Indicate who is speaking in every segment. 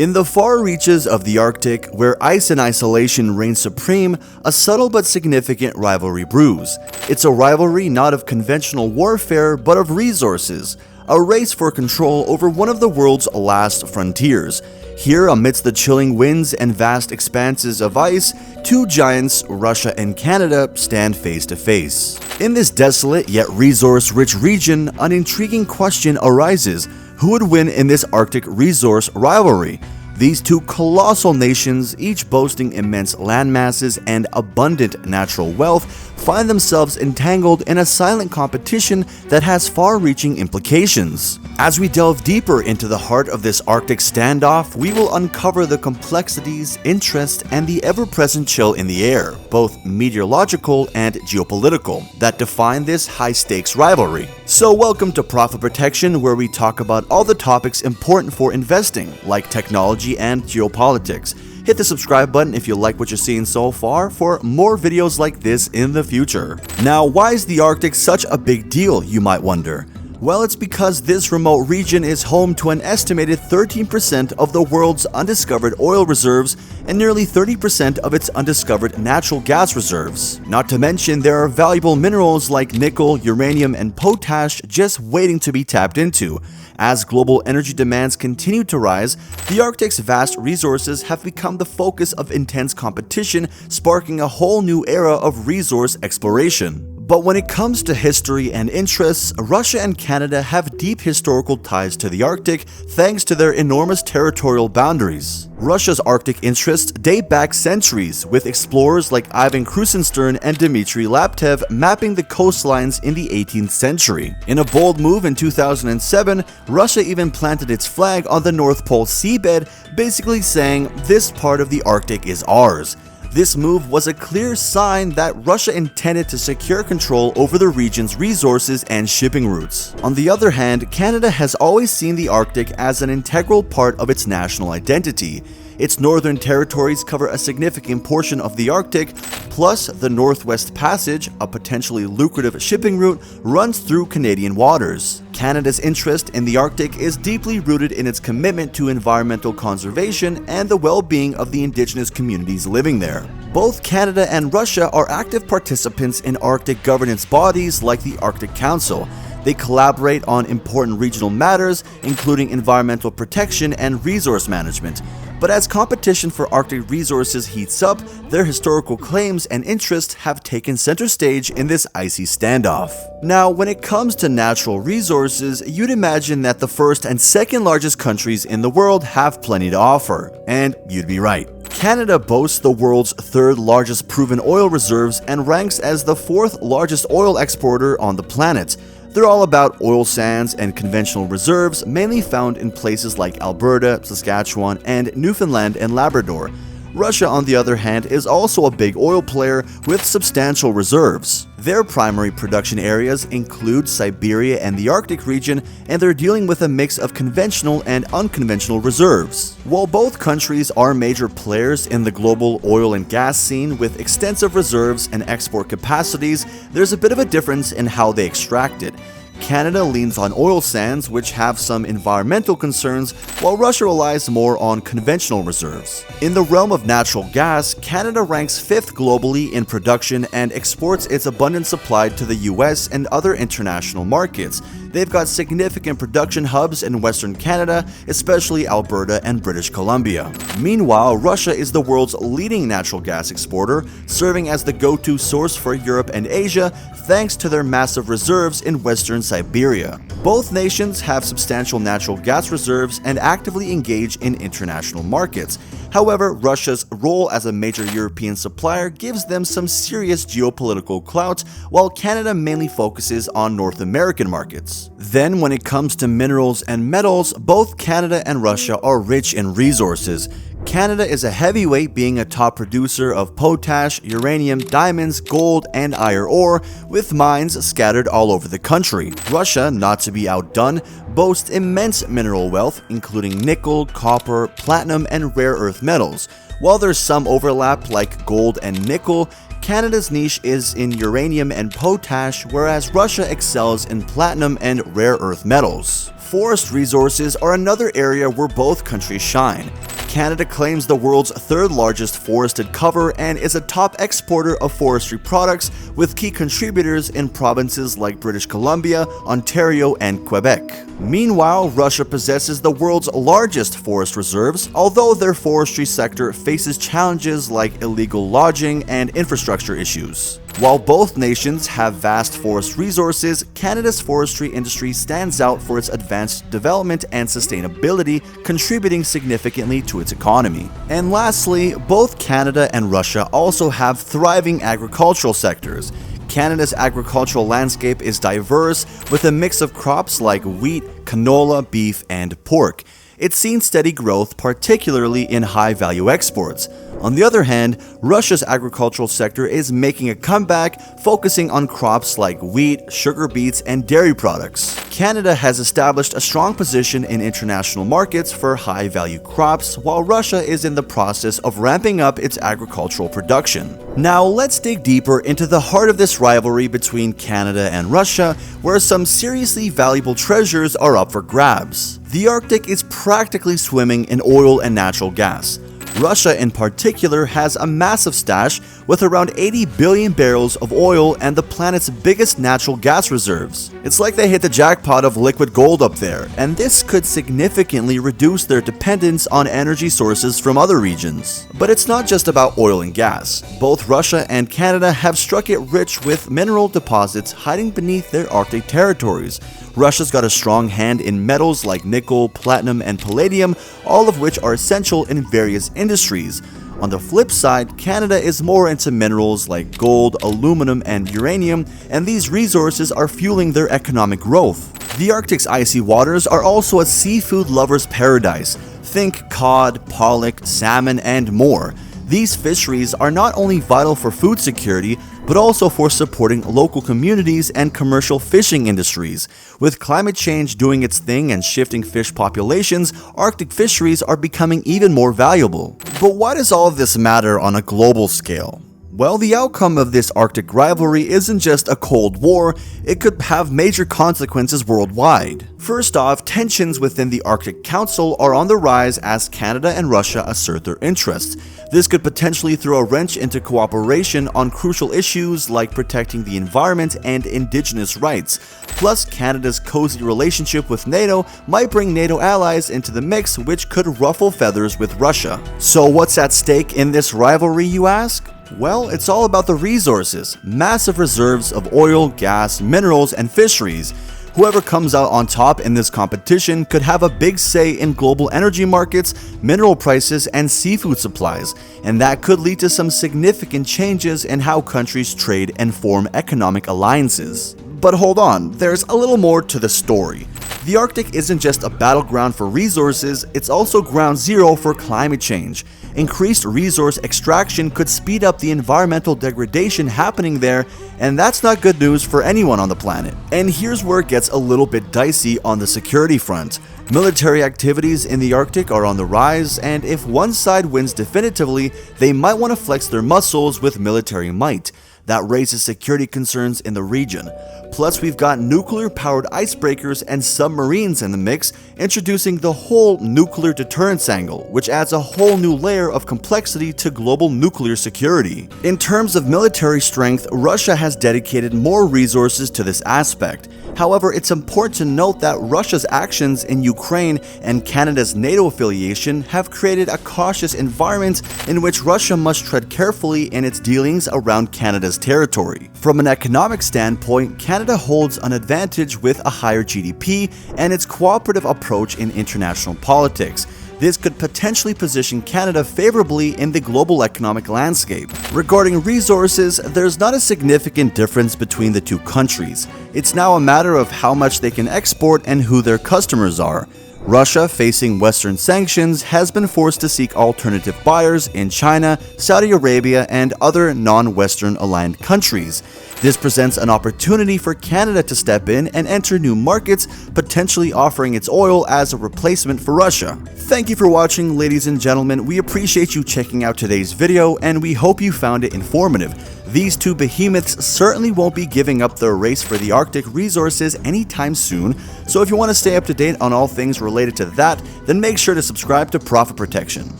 Speaker 1: In the far reaches of the Arctic, where ice and isolation reign supreme, a subtle but significant rivalry brews. It's a rivalry not of conventional warfare, but of resources, a race for control over one of the world's last frontiers. Here, amidst the chilling winds and vast expanses of ice, two giants, Russia and Canada, stand face to face. In this desolate yet resource-rich region, an intriguing question arises. Who would win in this Arctic resource rivalry? These two colossal nations, each boasting immense landmasses and abundant natural wealth, find themselves entangled in a silent competition that has far-reaching implications. As we delve deeper into the heart of this Arctic standoff, we will uncover the complexities, interest, and the ever-present chill in the air, both meteorological and geopolitical, that define this high-stakes rivalry. So welcome to Profit Protection, where we talk about all the topics important for investing, like technology and geopolitics. Hit the subscribe button if you like what you're seeing so far for more videos like this in the future. Now, why is the Arctic such a big deal, you might wonder? Well, it's because this remote region is home to an estimated 13% of the world's undiscovered oil reserves and nearly 30% of its undiscovered natural gas reserves. Not to mention, there are valuable minerals like nickel, uranium, and potash just waiting to be tapped into. As global energy demands continue to rise, the Arctic's vast resources have become the focus of intense competition, sparking a whole new era of resource exploration. But when it comes to history and interests, Russia and Canada have deep historical ties to the Arctic thanks to their enormous territorial boundaries. Russia's Arctic interests date back centuries, with explorers like Ivan Krusenstern and Dmitry Laptev mapping the coastlines in the 18th century. In a bold move in 2007, Russia even planted its flag on the North Pole seabed, basically saying, "This part of the Arctic is ours." This move was a clear sign that Russia intended to secure control over the region's resources and shipping routes. On the other hand, Canada has always seen the Arctic as an integral part of its national identity. Its northern territories cover a significant portion of the Arctic, plus the Northwest Passage, a potentially lucrative shipping route, runs through Canadian waters. Canada's interest in the Arctic is deeply rooted in its commitment to environmental conservation and the well-being of the indigenous communities living there. Both Canada and Russia are active participants in Arctic governance bodies like the Arctic Council. They collaborate on important regional matters, including environmental protection and resource management. But as competition for Arctic resources heats up, their historical claims and interests have taken center stage in this icy standoff. Now, when it comes to natural resources, you'd imagine that the first and second largest countries in the world have plenty to offer. And you'd be right. Canada boasts the world's third largest proven oil reserves and ranks as the fourth largest oil exporter on the planet. They're all about oil sands and conventional reserves, mainly found in places like Alberta, Saskatchewan, and Newfoundland and Labrador. Russia, on the other hand, is also a big oil player with substantial reserves. Their primary production areas include Siberia and the Arctic region, and they're dealing with a mix of conventional and unconventional reserves. While both countries are major players in the global oil and gas scene with extensive reserves and export capacities, there's a bit of a difference in how they extract it. Canada leans on oil sands, which have some environmental concerns, while Russia relies more on conventional reserves. In the realm of natural gas, Canada ranks 5th globally in production and exports its abundant supply to the US and other international markets. They've got significant production hubs in Western Canada, especially Alberta and British Columbia. Meanwhile, Russia is the world's leading natural gas exporter, serving as the go-to source for Europe and Asia, thanks to their massive reserves in Western Siberia. Both nations have substantial natural gas reserves and actively engage in international markets. However, Russia's role as a major European supplier gives them some serious geopolitical clout, while Canada mainly focuses on North American markets. Then, when it comes to minerals and metals, both Canada and Russia are rich in resources. Canada is a heavyweight, being a top producer of potash, uranium, diamonds, gold, and iron ore, with mines scattered all over the country. Russia, not to be outdone, boasts immense mineral wealth, including nickel, copper, platinum, and rare earth metals. While there's some overlap like gold and nickel, Canada's niche is in uranium and potash, whereas Russia excels in platinum and rare earth metals. Forest resources are another area where both countries shine. Canada claims the world's third largest forested cover and is a top exporter of forestry products, with key contributors in provinces like British Columbia, Ontario, and Quebec. Meanwhile, Russia possesses the world's largest forest reserves, although their forestry sector faces challenges like illegal logging and infrastructure issues. While both nations have vast forest resources, Canada's forestry industry stands out for its advanced development and sustainability, contributing significantly to its economy. And lastly, both Canada and Russia also have thriving agricultural sectors. Canada's agricultural landscape is diverse, with a mix of crops like wheat, canola, beef, and pork. It's seen steady growth, particularly in high-value exports. On the other hand, Russia's agricultural sector is making a comeback, focusing on crops like wheat, sugar beets, and dairy products. Canada has established a strong position in international markets for high-value crops, while Russia is in the process of ramping up its agricultural production. Now, let's dig deeper into the heart of this rivalry between Canada and Russia, where some seriously valuable treasures are up for grabs. The Arctic is practically swimming in oil and natural gas. Russia in particular has a massive stash with around 80 billion barrels of oil and the planet's biggest natural gas reserves. It's like they hit the jackpot of liquid gold up there, and this could significantly reduce their dependence on energy sources from other regions. But it's not just about oil and gas. Both Russia and Canada have struck it rich with mineral deposits hiding beneath their Arctic territories. Russia's got a strong hand in metals like nickel, platinum, and palladium, all of which are essential in various industries. On the flip side, Canada is more into minerals like gold, aluminum, and uranium, and these resources are fueling their economic growth. The Arctic's icy waters are also a seafood lover's paradise. Think cod, pollock, salmon, and more. These fisheries are not only vital for food security, but also for supporting local communities and commercial fishing industries. With climate change doing its thing and shifting fish populations, Arctic fisheries are becoming even more valuable. But why does all of this matter on a global scale? Well, the outcome of this Arctic rivalry isn't just a Cold War, it could have major consequences worldwide. First off, tensions within the Arctic Council are on the rise as Canada and Russia assert their interests. This could potentially throw a wrench into cooperation on crucial issues like protecting the environment and indigenous rights. Plus, Canada's cozy relationship with NATO might bring NATO allies into the mix, which could ruffle feathers with Russia. So what's at stake in this rivalry, you ask? Well, it's all about the resources, massive reserves of oil, gas, minerals, and fisheries. Whoever comes out on top in this competition could have a big say in global energy markets, mineral prices, and seafood supplies, and that could lead to some significant changes in how countries trade and form economic alliances. But hold on, there's a little more to the story. The Arctic isn't just a battleground for resources, it's also ground zero for climate change. Increased resource extraction could speed up the environmental degradation happening there, and that's not good news for anyone on the planet. And here's where it gets a little bit dicey on the security front. Military activities in the Arctic are on the rise, and if one side wins definitively, they might want to flex their muscles with military might. That raises security concerns in the region. Plus, we've got nuclear-powered icebreakers and submarines in the mix, introducing the whole nuclear deterrence angle, which adds a whole new layer of complexity to global nuclear security. In terms of military strength, Russia has dedicated more resources to this aspect. However, it's important to note that Russia's actions in Ukraine and Canada's NATO affiliation have created a cautious environment in which Russia must tread carefully in its dealings around Canada's territory. From an economic standpoint, Canada holds an advantage with a higher GDP and its cooperative approach in international politics. This could potentially position Canada favorably in the global economic landscape. Regarding resources, there's not a significant difference between the two countries. It's now a matter of how much they can export and who their customers are. Russia, facing Western sanctions, has been forced to seek alternative buyers in China, Saudi Arabia, and other non-Western aligned countries. This presents an opportunity for Canada to step in and enter new markets, potentially offering its oil as a replacement for Russia. Thank you for watching, ladies and gentlemen. We appreciate you checking out today's video, and we hope you found it informative. These two behemoths certainly won't be giving up their race for the Arctic resources anytime soon, so if you want to stay up to date on all things related to that, then make sure to subscribe to Profit Protection.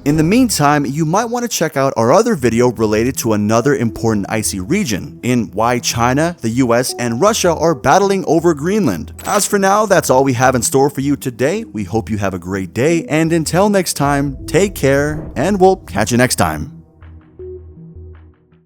Speaker 1: In the meantime, you might want to check out our other video related to another important icy region, in why China, the US, and Russia are battling over Greenland. As for now, that's all we have in store for you today. We hope you have a great day, and until next time, take care, and we'll catch you next time.